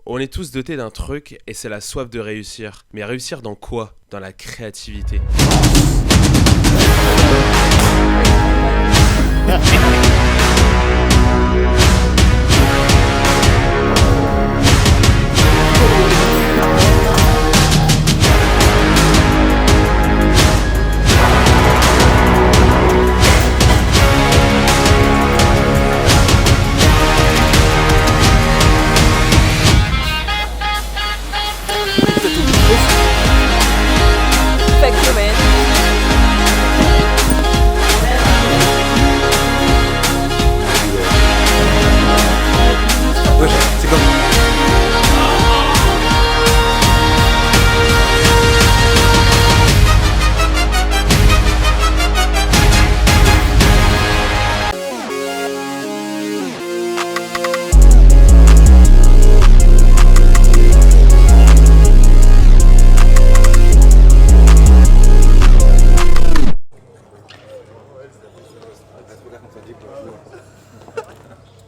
On est tous dotés d'un truc et c'est la soif de réussir. Mais réussir dans quoi? Dans la créativité.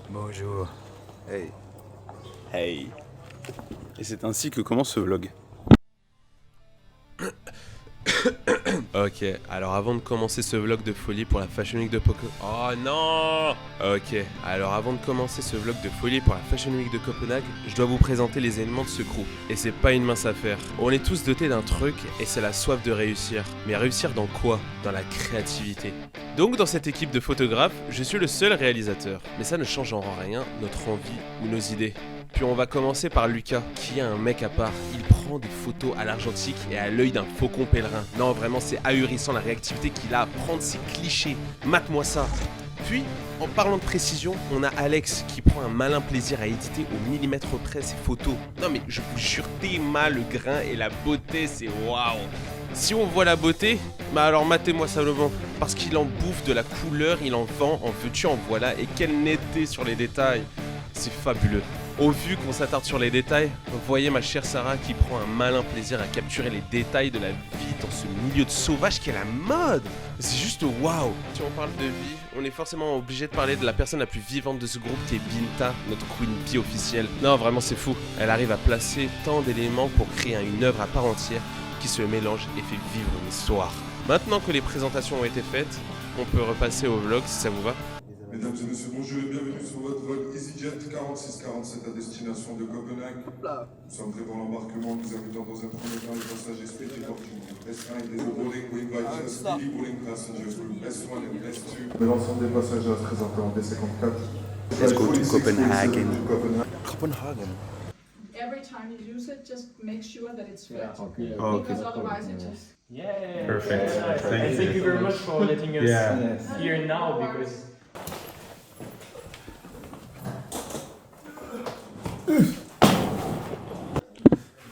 Bonjour. Hey. Hey. Et c'est ainsi que commence ce vlog. Ok, alors avant de commencer ce vlog de folie pour la Fashion Week de Poco... Oh non! Ok, alors avant de commencer ce vlog de folie pour la Fashion Week de Copenhague, je dois vous présenter les éléments de ce crew. Et c'est pas une mince affaire. On est tous dotés d'un truc et c'est la soif de réussir. Mais réussir dans quoi? Dans la créativité. Donc dans cette équipe de photographes, je suis le seul réalisateur. Mais ça ne change en rien notre envie ou nos idées. Puis on va commencer par Lucas, qui est un mec à part. Il prend des photos à l'argentique et à l'œil d'un faucon pèlerin. Non, vraiment, c'est ahurissant la réactivité qu'il a à prendre ses clichés. Mate-moi ça. Puis, en parlant de précision, on a Alex qui prend un malin plaisir à éditer au millimètre près ses photos. Non mais je vous jure, Théma, le grain et la beauté, c'est waouh. Si on voit la beauté, bah alors matez-moi ça le vent. Parce qu'il en bouffe de la couleur, il en vend, en veux-tu, en voilà. Et quelle netteté sur les détails. C'est fabuleux. Au vu qu'on s'attarde sur les détails, voyez ma chère Sarah qui prend un malin plaisir à capturer les détails de la vie dans ce milieu de sauvage qu'est la mode. C'est juste waouh. Si on parle de vie, on est forcément obligé de parler de la personne la plus vivante de ce groupe qui est Binta, notre Queen Bee officielle. Non, vraiment c'est fou. Elle arrive à placer tant d'éléments pour créer une œuvre à part entière qui se mélange et fait vivre une histoire. Maintenant que les présentations ont été faites, on peut repasser au vlog si ça vous va. Mesdames et messieurs, bonjour et bienvenue sur votre vol EasyJet 4647 à destination de Copenhague. Nous sommes prêts pour l'embarquement. Nous invitons dans un premier temps les passagers Split Opportunity. S1 et boarding, we invite just speedy boarding passengers group S1 and S2. Mais l'ensemble des passagers à se présenter en D54. Let's go to Copenhagen. Copenhagen. Every time you use it, just make sure that it's flat. Okay. Because otherwise it just... Yeah. Perfect. And thank you very much for letting us here now because.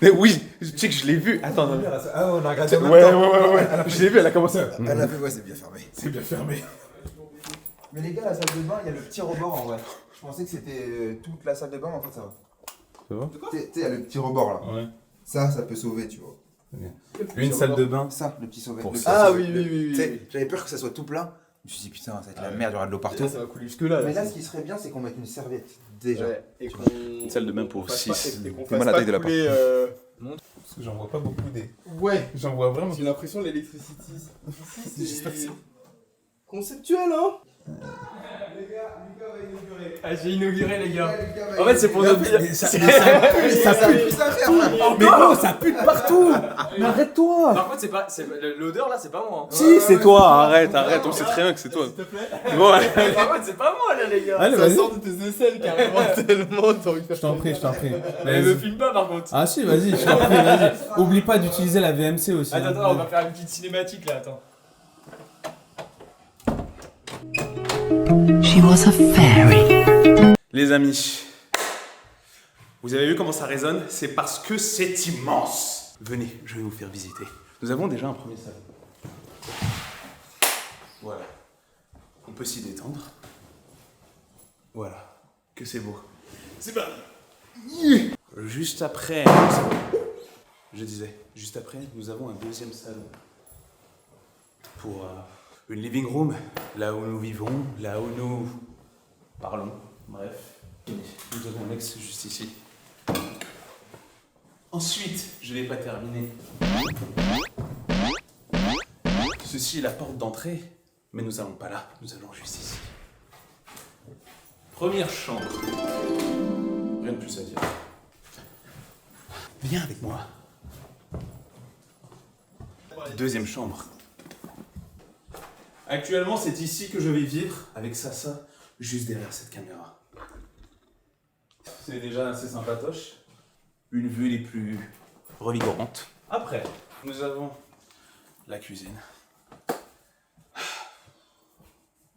Mais oui, tu sais que je l'ai vu. Attends, non. Ah, on a regardé en même Ouais, temps. je l'ai vu, elle a commencé. Elle a fait, ouais, c'est bien fermé. C'est bien fermé. Mais les gars, la salle de bain, il y a le petit rebord en vrai. Je pensais que c'était toute la salle de bain, mais en fait, ça va. Ça va? Tu sais, il y a le petit rebord là. Ouais. Ça peut sauver, tu vois. Une salle de bain. Ça, le petit sauvet. Pour le petit ça. sauvet. oui. Tu sais, j'avais peur que ça soit tout plein. Je me suis dit, putain, ça va être la merde, il y aura de l'eau partout. Ça va couler jusque là. Mais là, ce qui serait bien, c'est qu'on mette une serviette. Déjà. Et qu'on. Une salle de bain pour 6. Fais mal la taille de la porte. Parce que j'en vois pas beaucoup des. Ouais. J'en vois vraiment. J'ai l'impression de l'électricité. Ici, c'est conceptuel, hein. Ah, j'ai inauguré, les gars. En fait, c'est pour notre bien. Ça pue, Mais gros, ça pue de partout. Mais arrête-toi. Par contre, c'est pas. L'odeur là, c'est pas moi. Hein. Si, c'est toi. Arrête. On sait très bien que c'est toi. S'il te plaît. Bon, ouais. Par contre, c'est pas moi là, les gars. Allez, ça vas-y. sort de tes aisselles carrément tellement t'as envie de faire. Je t'en prie. Mais me filme pas par contre. Ah si, vas-y, je t'en prie, vas-y. Oublie pas d'utiliser la VMC aussi. hein. Attends, on va faire une petite cinématique là, attends. She was a fairy. Les amis, vous avez vu comment ça résonne? C'est parce que c'est immense. Venez, je vais vous faire visiter. Nous avons déjà un premier salon. Voilà. On peut s'y détendre. Voilà. Que c'est beau. C'est pas. Juste après. Juste après, nous avons un deuxième salon. Pour une living room, là où nous vivons, là où nous parlons. Bref. Nous avons l'ex juste ici. Ensuite, je n'ai pas terminé. Ceci est la porte d'entrée, mais nous n'allons pas là, nous allons juste ici. Première chambre. Rien de plus à dire. Viens avec moi. Deuxième chambre. Actuellement, c'est ici que je vais vivre, avec Sasa, juste derrière cette caméra. C'est déjà assez sympatoche. Une vue les plus revigorantes. Après, nous avons la cuisine.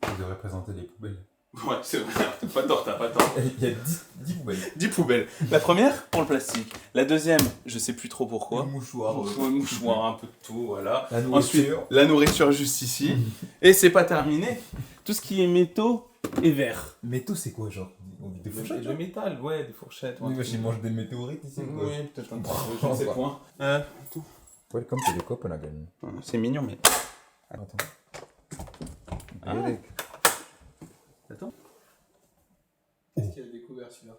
Vous devez présenter les poubelles. Ouais, c'est vrai, t'as pas tort, t'as pas tort. Il y a 10 poubelles. 10 poubelles. La première, pour le plastique. La deuxième, je sais plus trop pourquoi. Le mouchoir. Un mouchoir, un peu de tout, voilà. La nourriture. Ensuite, la nourriture juste ici. Et c'est pas terminé. Tout ce qui est métaux et verre. Métaux, c'est quoi, genre? Des fourchettes? Le métal, ouais, des fourchettes. Oui, parce qu'ils mangent des météorites ici, quoi. Oui, peut-être un peu. Je ne sais point. Welcome to the Copenhagen. C'est mignon, mais. Attends. Ah. Attends. Qu'est-ce qu'il a découvert celui-là?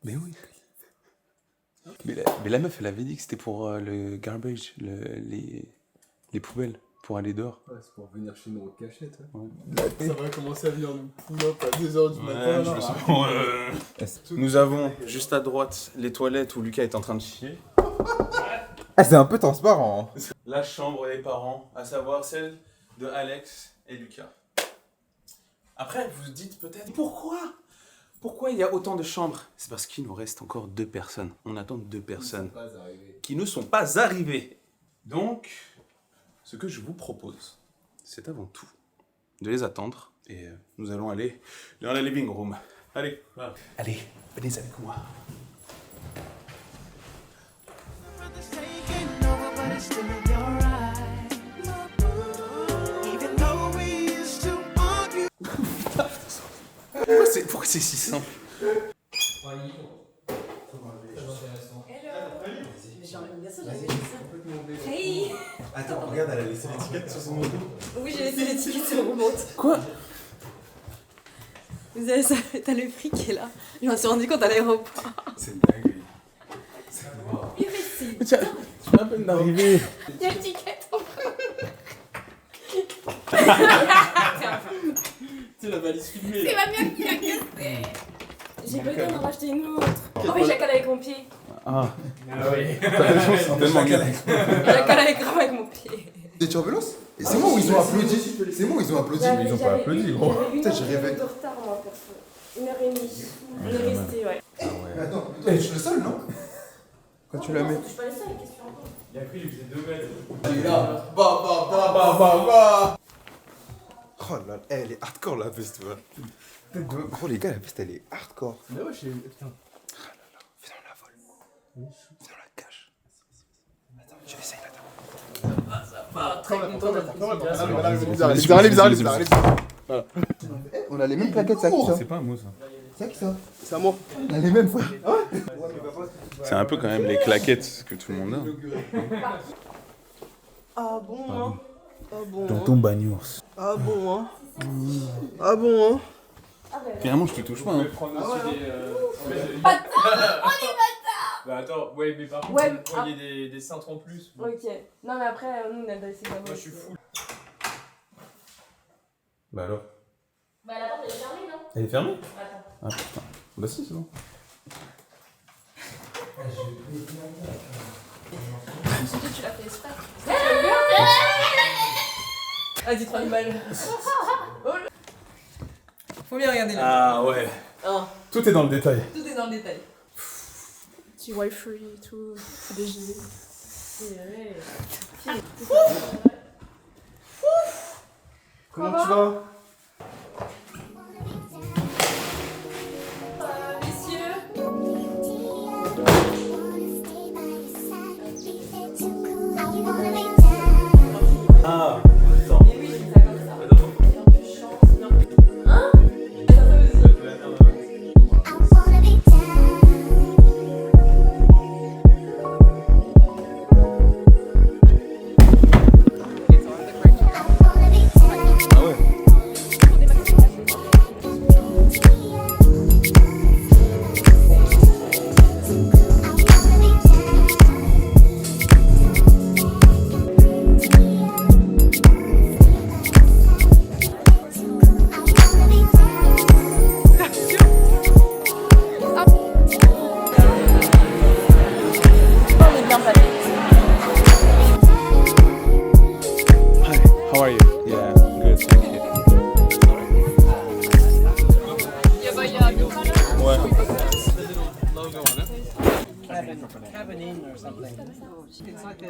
Mais oui. Mais la meuf, elle avait dit que c'était pour le garbage, les poubelles, pour aller dehors. Ouais, c'est pour venir chez nous en cachette. Ouais. Ça va commencer à venir nous pull-up à 2h du matin. je là. me sens... Nous avons juste à droite les toilettes où Lucas est en train de chier. Ah, c'est un peu transparent. Hein. La chambre des parents, à savoir celle de Alex et Lucas. Après, vous vous dites peut-être pourquoi il y a autant de chambres? C'est parce qu'il nous reste encore 2 personnes. On attend 2 personnes qui ne sont pas arrivées. Donc, ce que je vous propose, c'est avant tout de les attendre. Et nous allons aller dans la living room. Allez, voilà. Allez, venez avec moi. Pourquoi c'est si simple? Hey. Attends, regarde, elle a laissé l'étiquette sur son manteau. Oui, j'ai laissé l'étiquette sur mon manteau. Quoi? Vous avez ça, t'as le prix qui est là. Je m'en suis rendu compte à l'aéroport. C'est dingue. C'est noir. Oui, mais c'est... Tiens, tu viens à peine d'arriver. Il y a l'étiquette en C'est la valise filmée. C'est ma mienne qui a cassé. J'ai pas le temps d'en racheter une autre. Oh oui, je la cale avec mon pied. Ah oui. C'est tellement bien. Je la cale avec grave avec mon pied. Des turbulences? Et c'est moi où ils ont applaudi. C'est moi où ils ont applaudi. Ils ont pas applaudi, gros. Putain, j'ai rêvé. De retard, moi, perso. 1h30. On est resté, ouais. Mais attends, je suis le seul, non? Quand tu la mets. Je suis pas le seul, qu'est-ce que tu racontes? Il a pris, il faisait 2 mètres. Elle est là. Bah. Oh là là, elle est hardcore la veste, tu vois. Gros, les gars, la veste, elle est hardcore. Mais ouais, je putain. Viens, on la vole. Viens, on la cache. Attends, je l'essaye là. On a les mêmes plaquettes, ça qui ça? C'est pas un mot, ça. C'est qui ça? C'est à moi. On a les mêmes fois. C'est un peu quand même les claquettes que tout le monde a. Ah bon, hein? Ah bon, Dans hein? ton bagnours. Ah bon, hein? Ah bon, hein? Finalement, je te touche pas. Hein. Prendre aussi des... Bah attends, ouais, mais par contre, Ouais, vous voyez des cintres en plus. Ok. Non, mais après, nous, on a essayé d'avoir. Moi, je suis fou. Bah alors? Bah, la porte, elle est fermée, non? Elle est fermée? Attends. Ah putain. Bah si, c'est bon. Surtout, tu l'as fait exprès. Vas-y, 30 balles. Faut bien regarder là. Ah ouais. Oh, Tout est dans le détail. tout est dans le détail. Tu Wi-Fi et tout, DG. Comment tu vas? Messieurs. Ah, attends. Mais oui, c'est ça comme ça. Il y a un peu de chance. Non. Hein? Ça aussi. Ah ouais.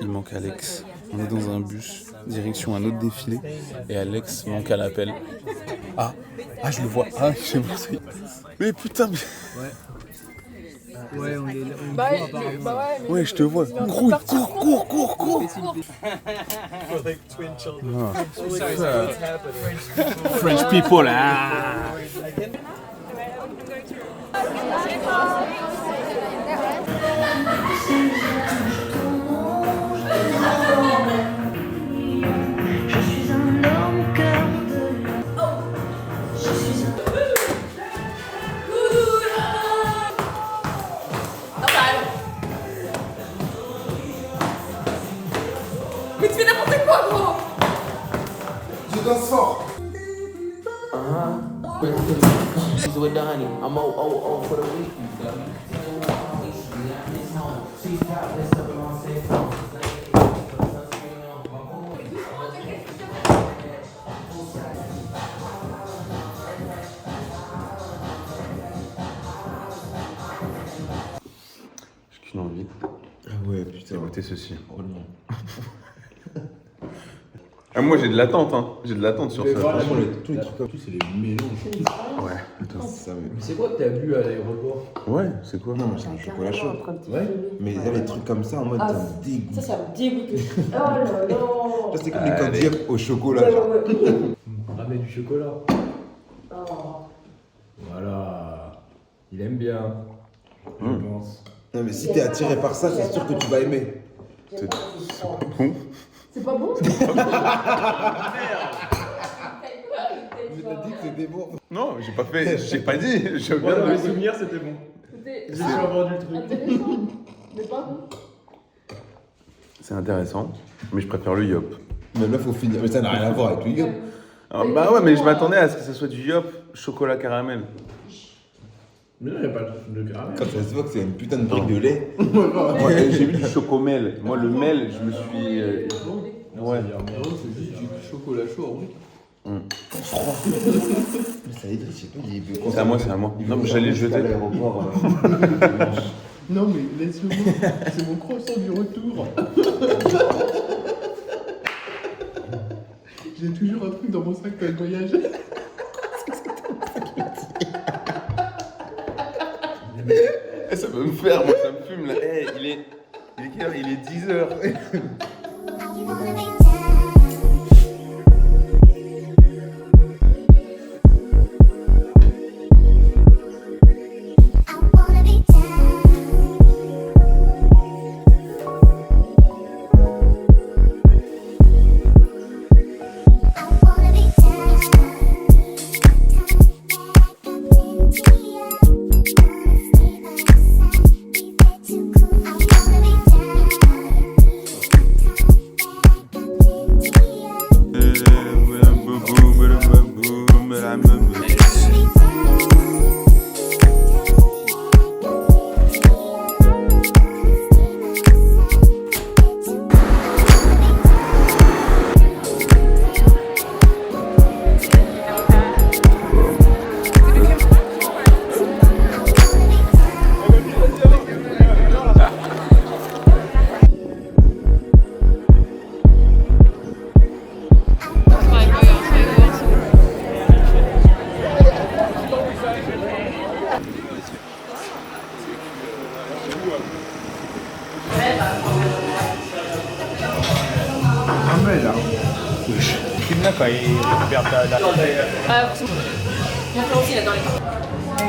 Il manque Alex. On est dans un bus, direction un autre défilé. Et Alex manque à l'appel. Ah, je le vois. Ah, je sais pas. Mais putain, mais... Ouais, on est là. Ouais, je te vois. Grouille, cours. French people, ah. Mais tu fais n'importe quoi, gros! Je danse fort. J'ai qu'une envie. Ah ouais, putain. Écoutez ceci. Ah, moi j'ai de l'attente, hein. J'ai de l'attente sur ça. Franchement, tous les trucs comme tout, c'est les mélanges. Ouais, attends. Ça, mais... C'est quoi que t'as bu à l'aéroport? Ouais, c'est quoi? Non, mais c'est un chocolat chaud. Ouais. Mais il y a des trucs comme ça en mode, ça me dégoûte. Ça me dégoûte. Oh là là. Ça, c'est comme les candies au chocolat. Genre. Ramène du chocolat. Oh. Voilà. Il aime bien. Je pense. Non, mais si t'es attiré par ça, c'est sûr que tu vas aimer. C'est pas bon. C'est pas bon? Mais t'as dit que c'était bon. Non, j'ai pas fait. J'ai pas dit. Je Moi, viens dans de. mes souvenirs, c'était bon. C'était J'ai pas vendu le truc. intéressant, mais pas bon. C'est intéressant, mais je préfère le yop. Mais là, faut finir. Mais ça n'a rien à voir avec le yop. Ah, bah ouais, mais je m'attendais à ce que ce soit du yop chocolat caramel. Mais là, il n'y a pas de caramel. Quand ça se voit que c'est une putain de brique de lait. Moi, j'ai vu du chocomel. Moi, le mel, je me suis. Ouais. C'est juste du chocolat chaud en vrai. Mais ça aide, je sais pas, il est. C'est à moi, c'est à moi. Non, mais j'allais le jeter. Non, mais laisse-le-moi. C'est mon croissant du retour. J'ai toujours un truc dans mon sac quand je voyage. Ça peut me faire, moi, ça me fume là. Hey, il est quelle heure? Il est 10h.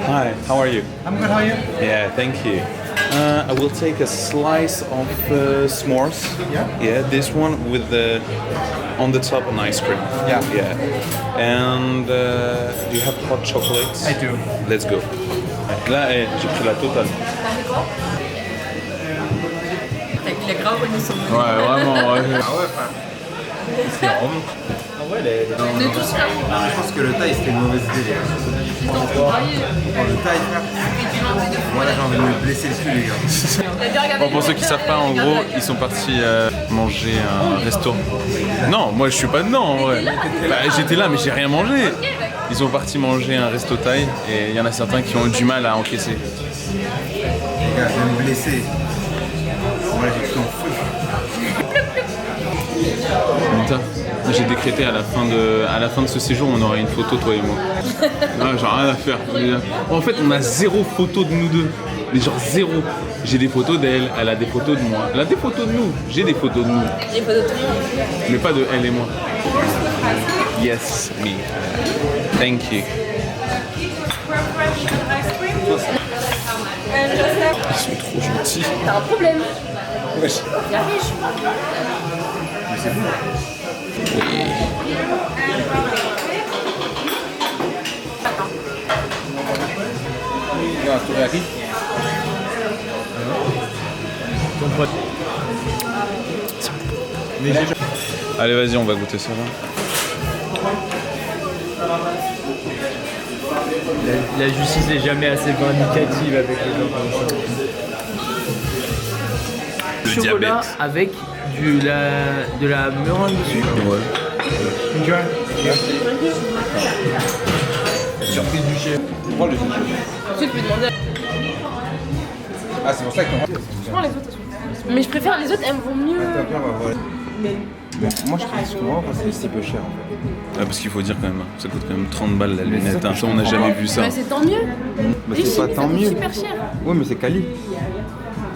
Hi, how are you? I'm good, how are you? Yeah, thank you. I will take a slice of s'mores. Yeah, this one with the on the top an ice cream. Yeah. And do you have hot chocolates? I do. Let's go. Là, j'ai pris la totale. T'as vu la grave bonne son. Ouais, vraiment, ouais. Ah ouais, frère. C'est rond. On est tous là. Je pense que le taille c'était une mauvaise idée. Ils ont tout braillé. Le taille, frère. Moi là j'ai envie de me blesser le cul, les gars. Bon, pour ceux qui savent pas, en gros, ils sont partis manger un resto. Non, moi je suis pas dedans en vrai. Bah, j'étais là, mais j'ai rien mangé. Ils sont partis manger un resto thaï et il y en a certains qui ont eu du mal à encaisser. Les gars, je vais me blesser. Anita, j'ai décrété à la fin de ce séjour, on aurait une photo, toi et moi. Non, genre rien à faire. En fait, on a 0 photo de nous deux. Mais genre 0. J'ai des photos d'elle, elle a des photos de moi. Elle a des photos de nous, j'ai des photos de nous. Des photos de tout le monde. Mais pas de elle et moi. Yes, me. Thank you. Ils sont trop gentils. T'as un problème. Wesh. Il affiche. Mais c'est bon. Allez, vas-y, on va goûter ça là. La justice n'est jamais assez vindicative avec les gens comme ça. Le Chocolat diabète. avec de la meringue dessus. Ouais. Enjoy. Surprise du chef. Prends le jeu. Tu peux demander. Ah, c'est pour ça que Je prends les autres. Mais je préfère les autres, elles vont mieux. Moi, je trouve souvent que c'est si peu cher en fait. Ah, parce qu'il faut dire quand même, ça coûte quand même 30 balles la lunette. Hein. Ça, on n'a jamais vu ça. Bah, c'est tant mieux. Bah, Les c'est pas chips, tant ça coûte mieux. super cher. Ouais, mais c'est quali.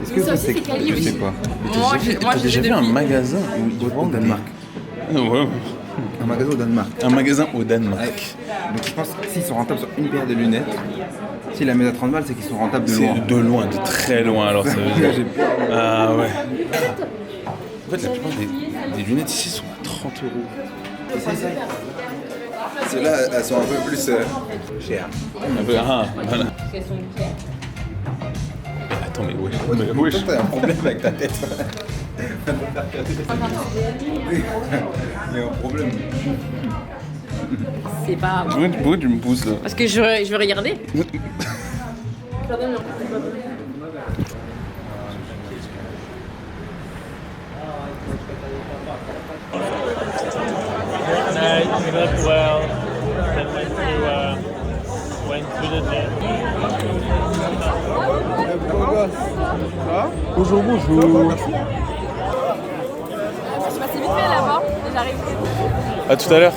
Est-ce que Ça aussi, c'est quali, Je oui. sais pas. Moi, T'as déjà vu un magasin où ils Au vendent Danemark. des... Ouais, Un magasin au Danemark. un magasin au Danemark. Donc je pense que s'ils sont rentables sur une paire de lunettes, s'ils la mettent à 30 balles, c'est qu'ils sont rentables de loin. C'est de loin, de très loin alors ça veut dire. J'ai peur. Ah ouais. En fait, la plupart des lunettes ici sont à 30 €. Ceux-là, elles sont un peu plus chères. Un peu, ah, voilà. Attends, mais wesh. Mais wesh. Toi, t'as un problème avec ta tête. Il y a un problème. C'est pas. Pourquoi tu me pousses là? Parce que je veux regarder. Bonjour, bonjour. Je suis passée vite fait là-bas et j'arrive. À tout à l'heure.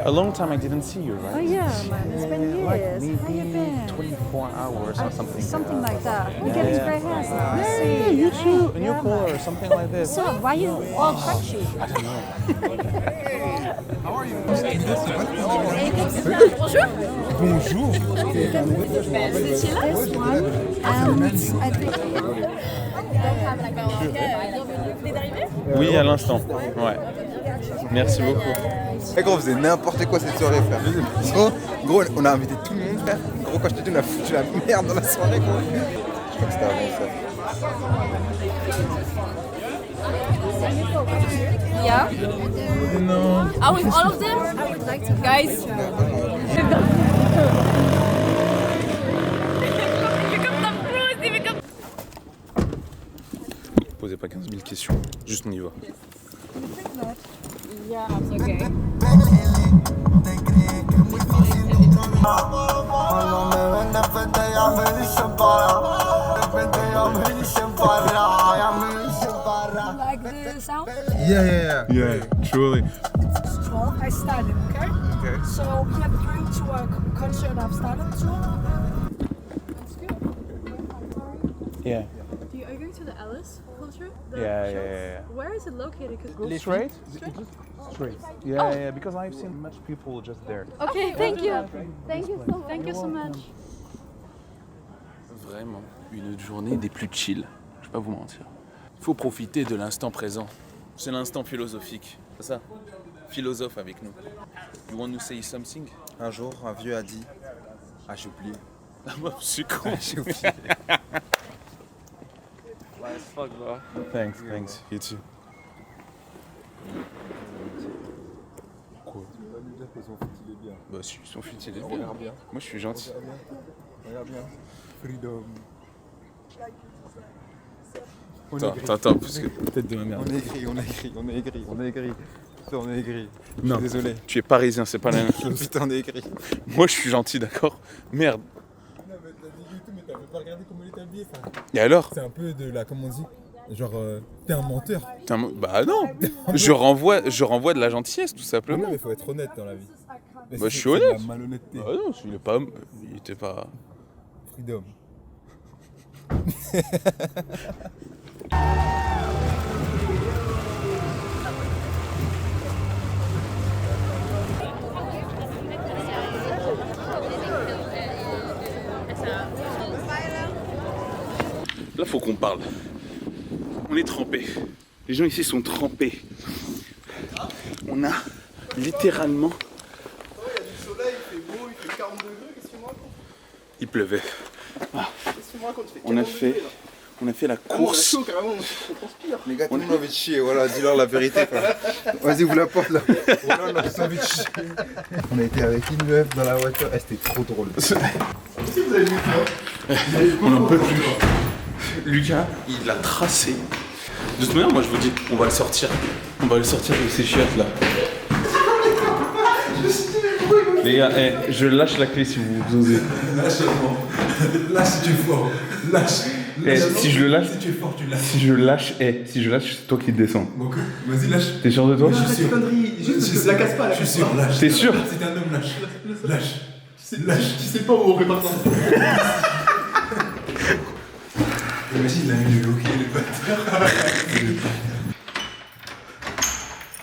A long time I didn't see you, right? Oh yeah, man, it's been years. Like How you maybe been? 24 hours or something. Something like that. You're getting straight hairs now. I Yeah, see. you too. A new Yeah, color man. or something like this. So, why you all crunchy? Bonjour. This one, I think. Oui, à l'instant. Ouais. Merci beaucoup. Eh gros, on faisait n'importe quoi cette soirée, frère. Gros, on a invité tout le monde, frère. Gros, quand je te dis, on a foutu la merde dans la soirée, gros. Je crois que c'était avant ça. Yeah. Non. Ah, with all of them? I would like to. Guys. Posez pas 15 000 questions. Juste on y va. Yeah, it's okay. Like the sound? Yeah. Yeah, truly. It's 12. I started, okay? Okay. So, we have been to a concert I've started to. Yeah. Are you going to the Alice culture? Yeah. Where is it located? Straight? Straight. Yeah, because I've seen much people just there. Okay, thank you. Thank you so much. Vraiment, une journée des plus chill. Je vais pas vous mentir. Faut profiter de l'instant présent. C'est l'instant philosophique. C'est ça? Philosophe avec nous. You want to say something? Un jour, un vieux a dit. Ah, j'ai oublié. Ah, moi, je suis con. J'ai oublié. Thanks. You too. Quoi? Bah si, son fit il est bien. Moi je suis gentil. Regarde bien. Freedom. Attends, parce que... Tête de ma mère. On est aigri. Putain, on est aigri. Je Non. suis désolé. Tu es parisien, c'est pas la même chose. Putain, on est aigri. Moi, je suis gentil, d'accord? Merde. Non, mais t'as dit YouTube, mais t'avais pas regardé comment il est habillé. Et alors? C'est un peu de la. Comment on dit? Genre, t'es un menteur. Bah non. Je renvoie de la gentillesse, tout Non, simplement. mais faut être honnête dans la vie. Mais Bah, c'est- je suis c'est de honnête. la malhonnêteté. Bah non, il est pas... Il était pas... Freedom. Là, faut qu'on parle. On est trempés. Les gens ici sont trempés. On a littéralement... Il y a du soleil, il fait beau, il fait 40 degrés, qu'est-ce que tu me racontes? Il pleuvait. Qu'est-ce que tu me racontes? Il fait On a 40 fait... degrés, là. On a fait la Ah, on a course. chaud carrément, on transpire. Les gars, tout le monde a envie de chier, voilà, dis-leur la vérité. Quoi. Vas-y, ouvre la porte là. Voilà, on a tous envie de chier. On a été avec une meuf dans la voiture, c'était trop drôle. Si vous avez vu quoi? On n'en peut plus. Lucas, il l'a tracé. De toute manière, moi je vous dis, on va le sortir. On va le sortir de ces chiottes là. Les gars, je lâche la clé si vous osez. Lâche-moi. Lâche si tu es fort. Lâche. Si je le lâche, Si tu es fort, tu lâches. si je lâche, c'est toi qui descends. Donc, vas-y, lâche. T'es sûr de toi? Arrête tes conneries, juste la casse pas, la Je suis casse sûr, pas. lâche. T'es sûr? C'est un homme, lâche. Lâche. Tu sais pas où on répare ça. Imagine, il a mis le hockey, le batteur.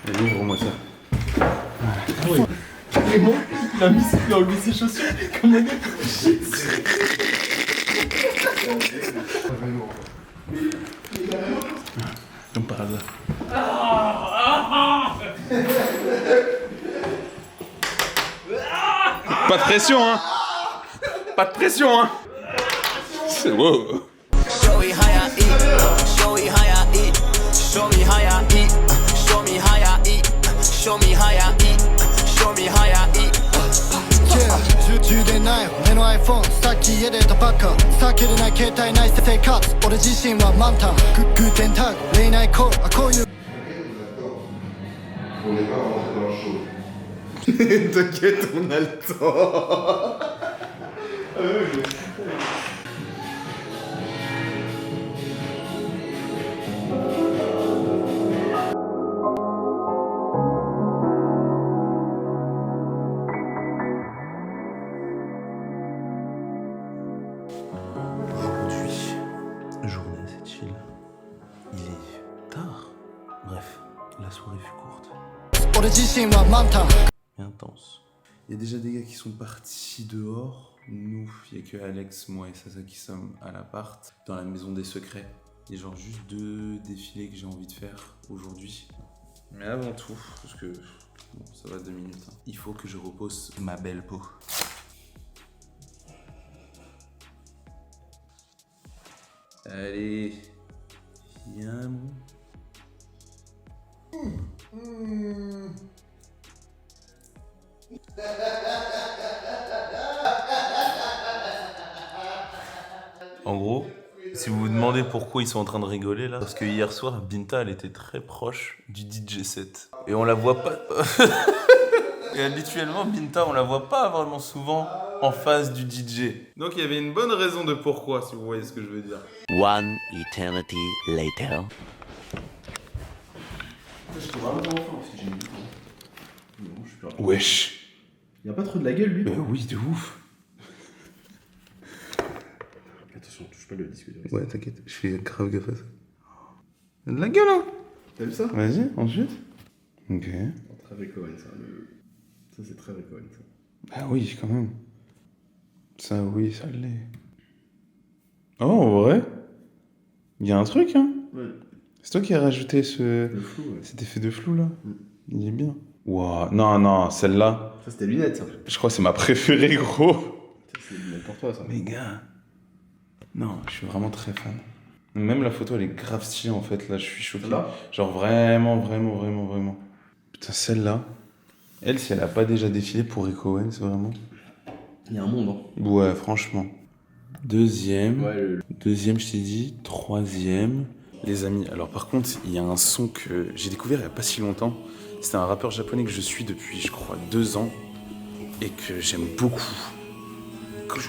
Allez, ouvre-moi ça. Vraiment, il a enlevé ses chaussures comme un gars. Comme par hasard. Pas de pression, hein. Pas de pression, hein. C'est wow. Show me how I eat. Show me how I eat. Show me how I eat. Show me how I eat. Show me how I eat. Show me how I eat. 充電ない俺の iPhone さっき家出たばっか避けれない携帯ない生活俺自身は満タングーテンタグレイナイコールこういう On n'est pas rentré dans le show. T'inquiète, on a le temps. Aujourd'hui, journée, c'est chill. Il est tard. Bref, la soirée fut courte. 俺自身は満タン Et intense. Il y a déjà des gars qui sont partis dehors. Nous, il n'y a que Alex, moi et Sasa qui sommes à l'appart, dans la maison des secrets. Il y a genre juste 2 défilés que j'ai envie de faire aujourd'hui. Mais avant tout, parce que bon, ça va 2 minutes, hein, il faut que je repose ma belle peau. Allez, viens mon. En gros, si vous vous demandez pourquoi ils sont en train de rigoler là, parce que hier soir, Binta elle était très proche du DJ set. Et on la voit pas. Et habituellement, Binta on la voit pas vraiment souvent en face du DJ. Donc il y avait une bonne raison de pourquoi, si vous voyez ce que je veux dire. One eternity later. Wesh. Il a pas trop de la gueule lui. Oui, de ouf. Attention, touche pas le disque dur. Ouais, t'inquiète, je fais grave gaffe à ça. Il a de la gueule, hein. T'as vu ça? Vas-y, ensuite. Ok. Très Rick Owens, ça. Ça c'est très Rick Owens. Ah oui, quand même. Ça, oui, ça l'est. Oh, en vrai, il y a un truc, hein. Ouais. C'est toi qui as rajouté Le flou, ouais. cet effet de flou, là. Il est bien. Waouh, non, celle-là, Ça c'était lunettes, ça. je crois que c'est ma préférée, gros. Ça, c'est des lunettes pour toi, ça. Mais gars, non, je suis vraiment très fan. Même la photo, elle est grave stylée, en fait, là, je suis choqué. Celle-là Genre vraiment. Putain, celle-là, elle, si elle a pas déjà défilé pour Rick Owens, vraiment. Il y a un monde, hein. Ouais, franchement. Deuxième, Ouais, deuxième, je t'ai dit. Troisième. Les amis, alors par contre, il y a un son que j'ai découvert il n'y a pas si longtemps. C'est un rappeur japonais que je suis depuis, je crois, 2 ans et que j'aime beaucoup. Que je...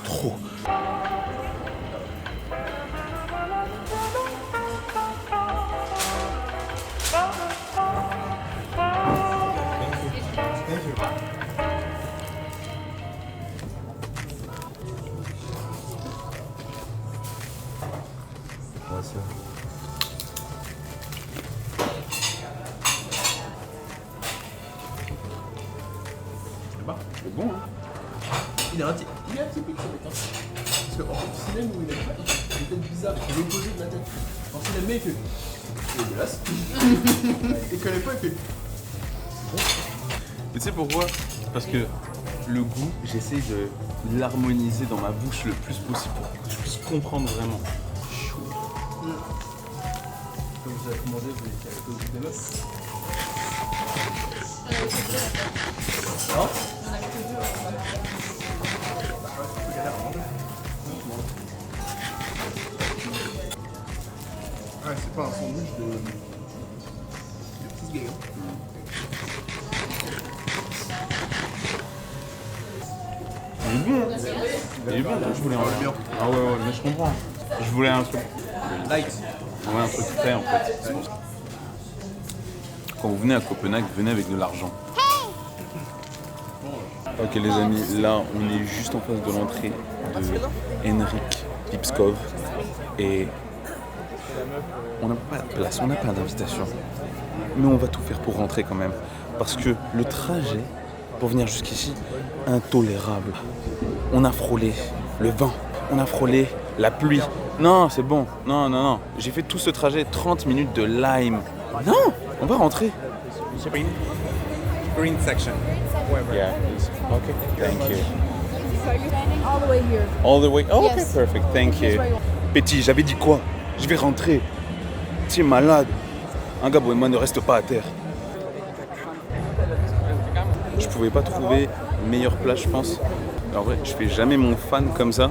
Trop. C'est bon, hein. Il est atypique ce mec, hein. Parce qu'en fait, s'il aime ou il aime pas, il fait des têtes bizarres, il est l'opposé de la tête. Alors s'il aime bien, il fait... C'est dégueulasse. Il connaît pas, il fait... Et tu sais pourquoi? Parce que le goût, j'essaie de l'harmoniser dans ma bouche le plus possible pour que je puisse comprendre vraiment. Comme vous avez commandé, vous voulez qu'il y ait le goût des meufs. Non? Ah, c'est pas un sandwich de petits gars. Il est bon. Il est bon. Je voulais un truc. Ah ouais, mais je comprends. Je voulais un truc light. Ouais, un truc frais en fait. Quand vous venez à Copenhague, venez avec de l'argent. Ok les amis, là on est juste en face de l'entrée de Henrik Lipskov et on n'a pas de place, on n'a pas d'invitation. Mais on va tout faire pour rentrer quand même. Parce que le trajet pour venir jusqu'ici, intolérable. On a frôlé le vent, on a frôlé la pluie. Non, c'est bon, non. J'ai fait tout ce trajet, 30 minutes de lime. Non, on va rentrer. Green section. Yeah, please. Okay, thank you. So you're standing all the way here. All the way? Oh, okay, Yes. perfect, thank you. Petit, j'avais dit quoi? Je vais rentrer. Tu es malade. Un gars bohémien ne reste pas à terre. Je pouvais pas trouver meilleure place, je pense. En vrai, je fais jamais mon fan comme ça,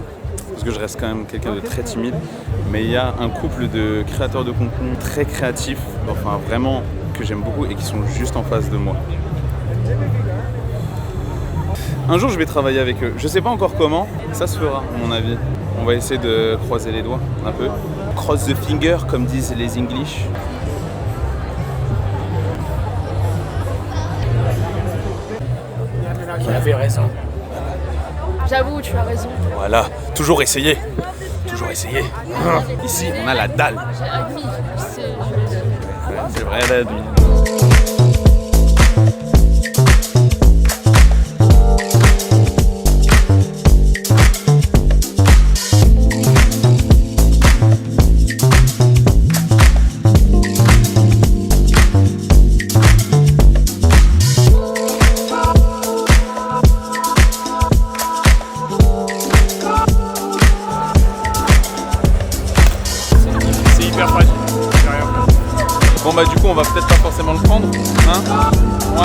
parce que je reste quand même quelqu'un de très timide. Mais il y a un couple de créateurs de contenu très créatifs, enfin vraiment que j'aime beaucoup et qui sont juste en face de moi. Un jour, je vais travailler avec eux. Je sais pas encore comment, ça se fera, à mon avis. On va essayer de croiser les doigts un peu. Cross the finger, comme disent les English. Tu avais raison. J'avoue, tu as raison. Voilà, toujours essayer. Toujours essayer. Ici, on a la dalle. J'ai admis. C'est vrai, elle a admis. Bon bah du coup on va peut-être pas forcément le prendre, hein? Ouais.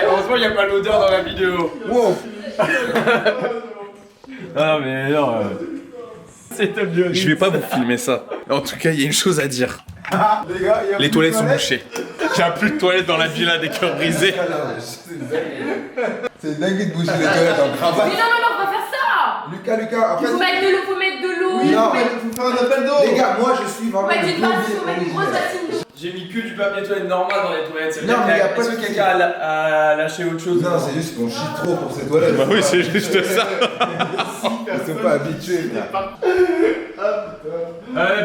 Heureusement, il n'y a pas l'odeur dans la vidéo. Wow. Ah mais non. C'est top de Je vais pas vous filmer ça. En tout cas, il y a une chose à dire. Les gars, y a Les toilettes sont bouchées. Il y a plus de toilettes dans la villa des cœurs brisés. C'est dingue de bouger les toilettes en cravate. Mais non, on va faire ça. Lucas, en Il fait. faut mettre de l'eau, faut mettre de l'eau. Oui, non, mais faut faire un appel d'eau. Les gars, moi je suis vraiment. Faut mettre une bassine, faut mettre une grosse bassine d'eau. J'ai mis que du papier toilette normal dans les toilettes. Non, mais y a pas de Est-ce que quelqu'un a lâché autre chose? Non, c'est juste qu'on chie trop pour ces toilettes. Bah oui, c'est juste ça. Ils sont pas habitués, frère.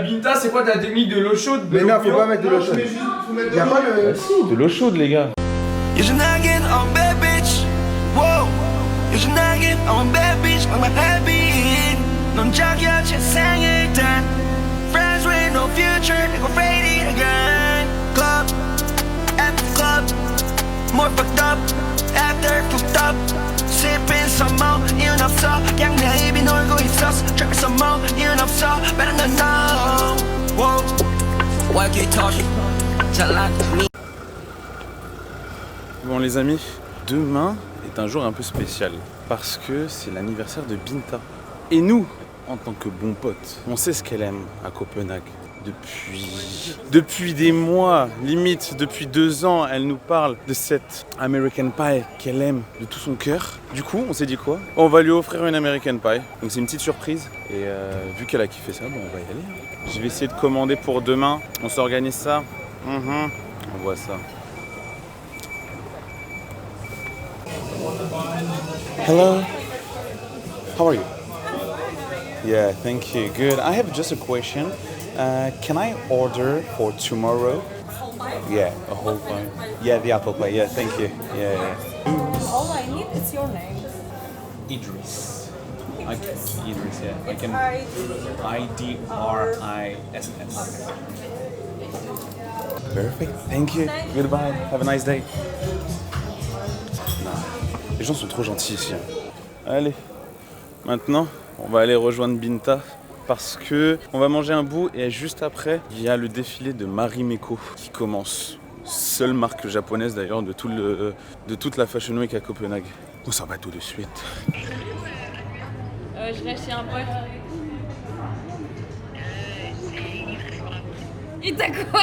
Binta, c'est quoi ta technique de l'eau chaude? Mais non, faut pas mettre de l'eau chaude. Faut Y'a pas le. Si, de l'eau chaude, les gars. You're nagging, I'm a bad bitch. Whoa. You're nagging, I'm a bad bitch. I'm a happy. 넌 자기야 세상에 단. Friends with no future, they gon' fade it again. Club, after club, more fucked up, after fucked up. Sipping some more, 이유는 없어. 그냥 내 입이 놀고 있었어. Drinking some more, 이유는 없어. Better not know. Whoa. Why keep talking? 잘난 me. Bon les amis, demain est un jour un peu spécial parce que c'est l'anniversaire de Binta. Et nous, en tant que bons potes, on sait ce qu'elle aime à Copenhague. Depuis des mois, limite depuis 2 ans, elle nous parle de cette American Pie qu'elle aime de tout son cœur. Du coup, on s'est dit quoi? On va lui offrir une American Pie. Donc c'est une petite surprise. Et vu qu'elle a kiffé ça, bon, on va y aller. Je vais essayer de commander pour demain. On s'organise ça. On voit ça. Hello. How are you? Yeah, thank you. Good. I have just a question. Can I order for tomorrow? Yeah, a whole pie. Yeah, the apple pie. Yeah, thank you. Yeah. All I need is your name. Idris. Idris, yeah. I can. IDRISS. Perfect. Thank you. Goodbye. Have a nice day. Les gens sont trop gentils ici. Allez, maintenant, on va aller rejoindre Binta parce que on va manger un bout et juste après, il y a le défilé de Marimekko qui commence. Seule marque japonaise d'ailleurs de toute la Fashion Week à Copenhague. On s'en va tout de suite. Je vais chez un pote. Il t'a quoi?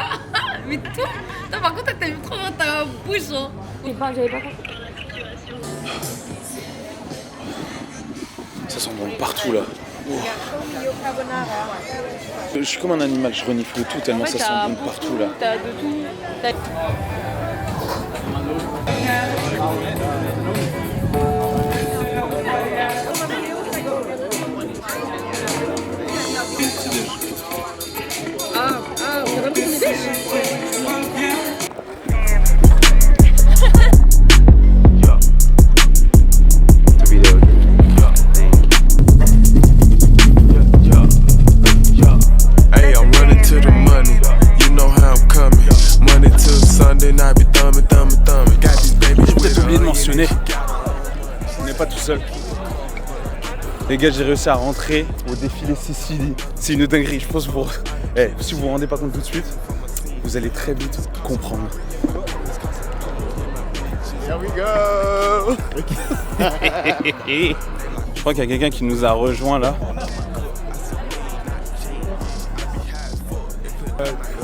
Mais toi, par contre, t'as mis trop dans ta bouche. Hein. J'avais pas compris. Ça sent bon partout là. Oh. Je suis comme un animal, je renifle tout tellement ça sent bon partout là. T'as de tout. C'est vraiment une dèche. On n'est pas tout seul. Les gars, j'ai réussi à rentrer au défilé Sicily. C'est une dinguerie, je pense pour... si vous vous rendez pas compte tout de suite, vous allez très vite comprendre. Here we go. Je crois qu'il y a quelqu'un qui nous a rejoint là.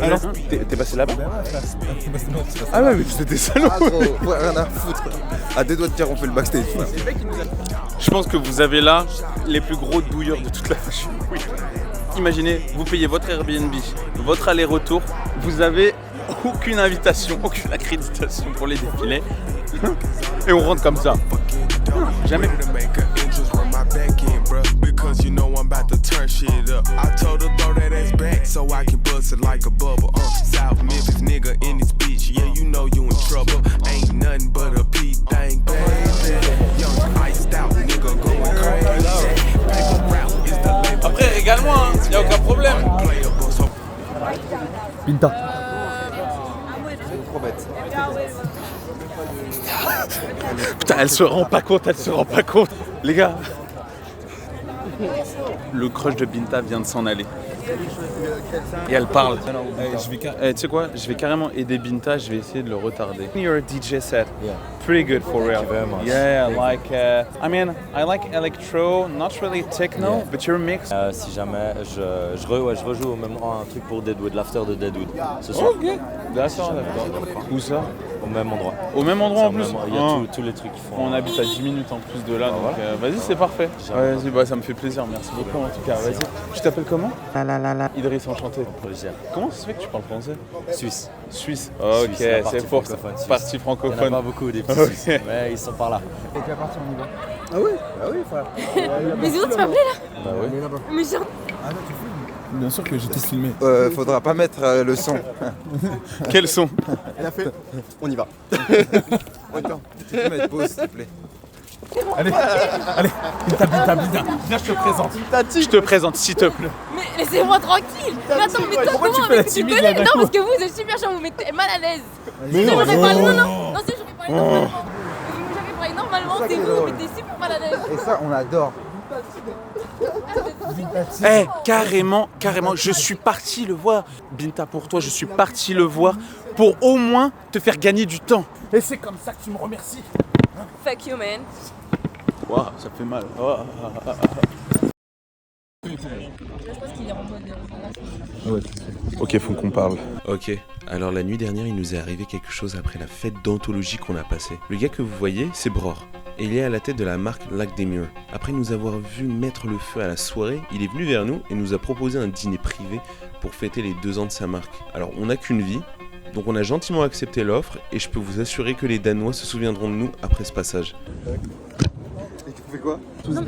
Ah non, t'es passé là-bas? Ah ouais, mais c'était salaud. Ah gros, ouais, rien à foutre. À 2 doigts de dire on fait le backstage. Je pense que vous avez là les plus gros douilleurs de toute la Fashion Week. Imaginez, vous payez votre Airbnb, votre aller-retour, vous avez aucune invitation, aucune accréditation pour les défilés. Et on rentre comme ça. Jamais. Because you know I'm about to turn shit up. I told her throw that ass back so I can bust it like a bubble. South Memphis nigga in this bitch, yeah you know you in trouble. Ain't nothing but a P thing, baby. Young iced out nigga going crazy. Après régale-moi, hein, y'a aucun problème. Binta. Trop bête. Putain, elle se rend pas compte, Les gars, le crush de Binta vient de s'en aller. Et elle parle. Tu sais quoi? Je vais carrément aider Binta, je vais essayer de le retarder. Your DJ set, pretty good for real. Thank you very much. Yeah, like, I mean, I like electro, not really techno, but your mix. Si jamais, je rejoue au même un truc pour Deadwood, l'after de Deadwood, ce soir. Ok, d'accord. Où ça? Au même endroit. Au même endroit en plus? Il y a tous les trucs qui font. On habite à 10 minutes en plus de là, donc vas-y, c'est parfait. Vas-y, bah, ça me fait plaisir, merci beaucoup en tout cas. Vas-y. Tu t'appelles comment? Idriss, enchanté. Plaisir. Comment ça se fait que tu parles français? Suisse. Suisse. Ok, c'est pour partie Il francophone. n'y en a pas beaucoup des petits Suisses, mais ils sont par là. Et tu vas partir, on y va. Ah oui, frère. Mais sinon, tu m'as appelé là? Bah oui. Mais genre. Ah non, tu filmes. Bien sûr que j'étais filmé. Faudra pas mettre le son. Quel son? Elle a fait. On y va. Attends, tu peux mettre pause, s'il te plaît. Allez, Binta, viens, je te présente. Je te présente, s'il te plaît. Mais laissez-moi tranquille. Mais attends, mais toi, Pourquoi tu comment fais la avec tu timide, connais? là, d'un Non, coup parce que vous êtes super chiant, vous mettez mal à l'aise. Mais Si non, j'aurais parlé, non, si j'aurais parlé normalement. Oh. Si j'avais parlé normalement, c'est vous, vous mettez super mal à l'aise. Et ça, on adore. Eh, carrément, je suis parti le voir. Binta, pour toi, je suis parti le voir pour au moins te faire gagner du temps. Et c'est comme ça que tu me remercies. Fuck you, man. Waouh, ça fait mal. Ok, faut qu'on parle. Ok, alors la nuit dernière, il nous est arrivé quelque chose après la fête d'anthologie qu'on a passée. Le gars que vous voyez, c'est Bror. Et il est à la tête de la marque Lac des Murs. Après nous avoir vu mettre le feu à la soirée, il est venu vers nous et nous a proposé un dîner privé pour fêter les 2 ans de sa marque. Alors on n'a qu'une vie, donc on a gentiment accepté l'offre et je peux vous assurer que les Danois se souviendront de nous après ce passage. Et tu fais quoi? Non,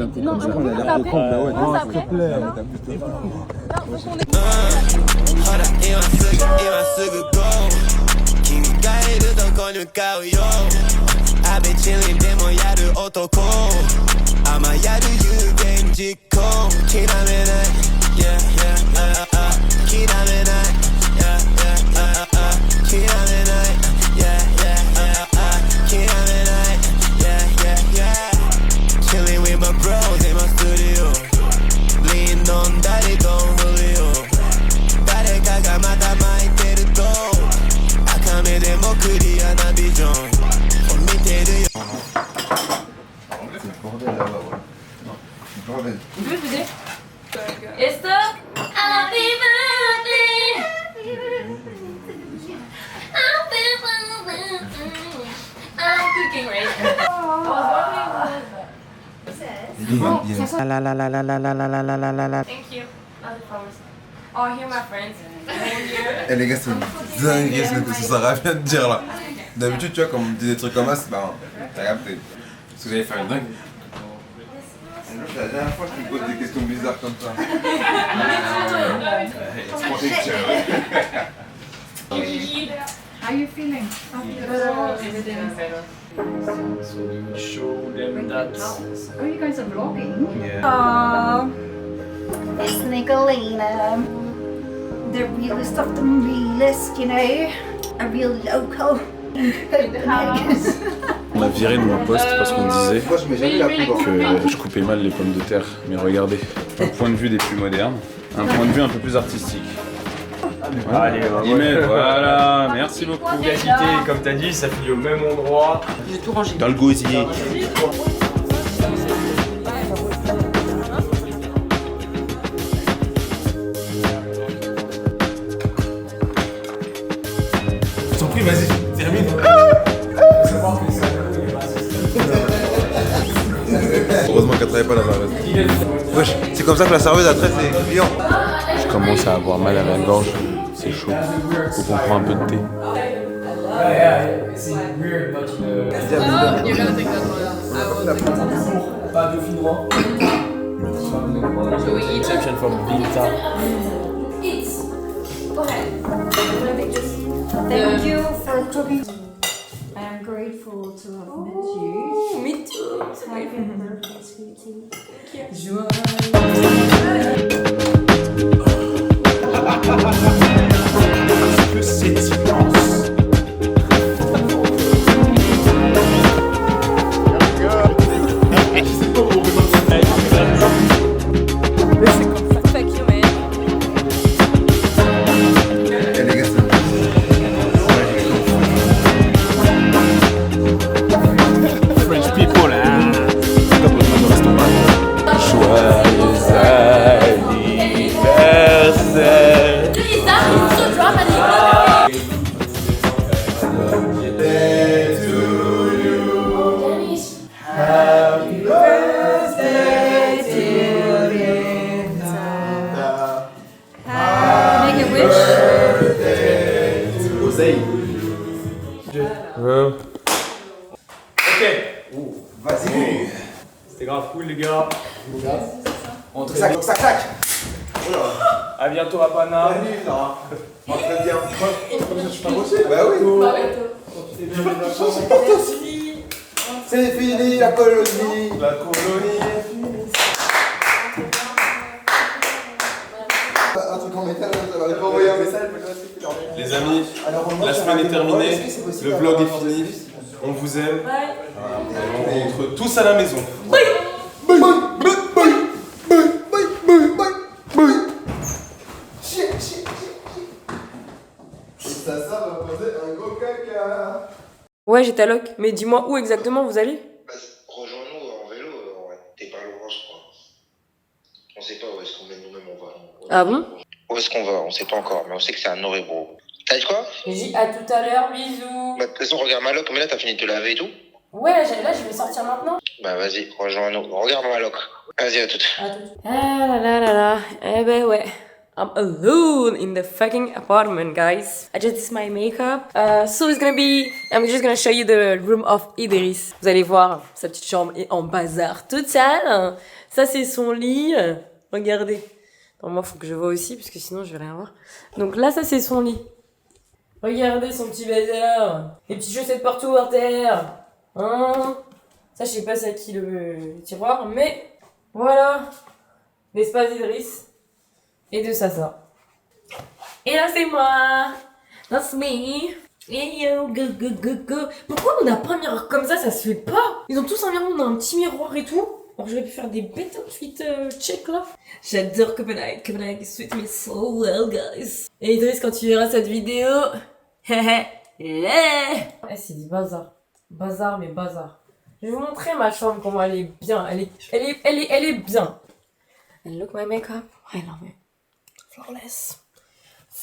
on a l'air de con. Bah ouais, non, s'il te plaît. I've been chillin' でもやる男甘やる有言実行諦めない Yeah, yeah, 諦めない Yeah, yeah, 諦めない Yeah, yeah, 諦めない Yeah, yeah, yeah Chillin' with my bros in my studio Lean on 誰と無理よ誰かがまた巻いてると赤目でもクリアなビジョンBordel. Tu veux baiser? Esther? Happy birthday! I'm cooking right now. Thank you. Other flowers. Oh, here my friends. Eh les gars, c'est une dinguerie ce que Sarah vient de dire là. D'habitude, tu vois, quand on me dit des trucs comme ça, c'est marrant. T'as capté. Parce que j'allais faire une dingue. C'est la dernière fois que tu me poses des questions bizarres comme ça. How are you feeling? So we show them that. Oh, you guys are vlogging? Yeah. It's Nicolina, the realest of the realest, you know, a real local. On m'a viré de mon poste parce qu'on disait que je coupais mal les pommes de terre. Mais regardez, un point de vue des plus modernes, un point de vue un peu plus artistique. Allez, voilà, merci beaucoup. Efficacité, comme t'as dit, ça finit au même endroit. J'ai tout rangé. Dans le gosier. T'en prie, vas-y, termine. Heureusement qu'elle travaille pas la serveuse. Wesh, c'est comme ça que la serveuse a traité ses clients. Je commence à avoir mal à la gorge, c'est chaud. Faut qu'on prenne un peu de thé. Pas de finnois. Exception from Binta. Thank you for coming. I am grateful to have met you. Me too. Happy birthday, sweetie. Que c'est immense. Fuck you, man. Sarah. Salut Sarah. Oh, très bien. Je suis pas bossé. Bah oui. Bah ouais, toi. C'est fini la colonie. La colonie est finie. Un truc en métal, ça va pas envoyer un message. Les amis, la semaine est terminée, le vlog est fini, on vous aime. On rentre tous à la maison. Ça va poser un gros caca. Ouais, j'étais à Loc, mais dis-moi où exactement vous allez? Rejoins-nous en vélo, t'es pas loin, je crois. On sait pas où est-ce qu'on met nous-mêmes, on va. Ah bon? Où est-ce qu'on va? On sait pas encore, mais on sait que c'est un Orébro. T'as dit quoi? J'ai dit à tout à l'heure, bisous. Bah, de toute façon, regarde ma loc, mais là t'as fini de te laver et tout. Ouais, là je vais sortir maintenant. Bah vas-y, rejoins-nous. Regarde ma loc. Vas-y, à toute. Ah là là là là. Eh ben ouais. I'm alone in the fucking apartment, guys. I just did my makeup. So it's gonna be... I'm just gonna show you the room of Idris. Vous allez voir, sa petite chambre est en bazar total. Ça, c'est son lit. Regardez. Attends, moi, faut que je vois aussi, parce que sinon, je vais rien voir. Donc là, ça, c'est son lit. Regardez son petit bazar. Les petites chaussettes partout par terre. Hein? Ça, je sais pas c'est à qui le tiroir, mais voilà. L'espace d'Idris. Et de ça. Et là, c'est moi. That's me. Et yo, go. Pourquoi on n'a pas un miroir comme ça se fait pas. Ils ont tous un miroir, on a un petit miroir et tout. Alors, j'aurais pu faire des bêtes outfits check là. J'adore Copenhague. Copenhague suit me so well, guys. Et Idris, quand tu verras cette vidéo. C'est du bazar. Bazar, mais bazar. Je vais vous montrer ma chambre, comment elle est bien. Elle est bien. And look my makeup. I love it. Flawless.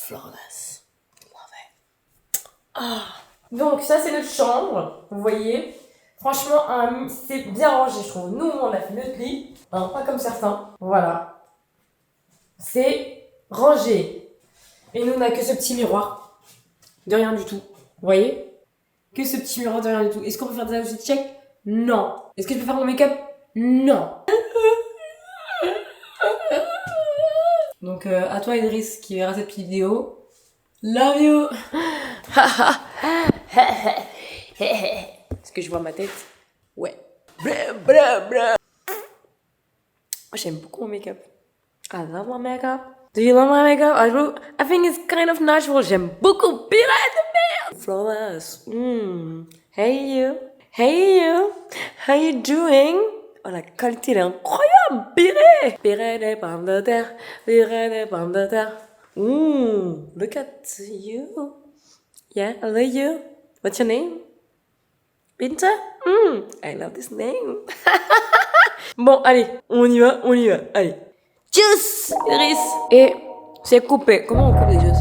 Love it. Ah. Donc ça c'est notre chambre, vous voyez. Franchement, c'est bien rangé je trouve. Nous on a fait notre lit, hein, pas comme certains. Voilà. C'est rangé. Et nous on a que ce petit miroir. De rien du tout. Vous voyez? Que ce petit miroir de rien du tout. Est-ce qu'on peut faire des outfits check? Non. Est-ce que je peux faire mon make-up? Non. Donc à toi Idriss qui verra cette vidéo. Love you. Est-ce que je vois ma tête? Ouais. J'aime beaucoup mon make-up. I love my makeup. Do you love my makeup? I think it's kind of natural. J'aime beaucoup. Flawless. Hey you. How you doing? Oh, la qualité, elle est incroyable! Piré des pommes de terre. Look at you. Yeah, I love you. What's your name? Pinta? I love this name. Bon, allez, on y va. Allez. Tchuss, Idriss. Et c'est coupé. Comment on coupe des juice?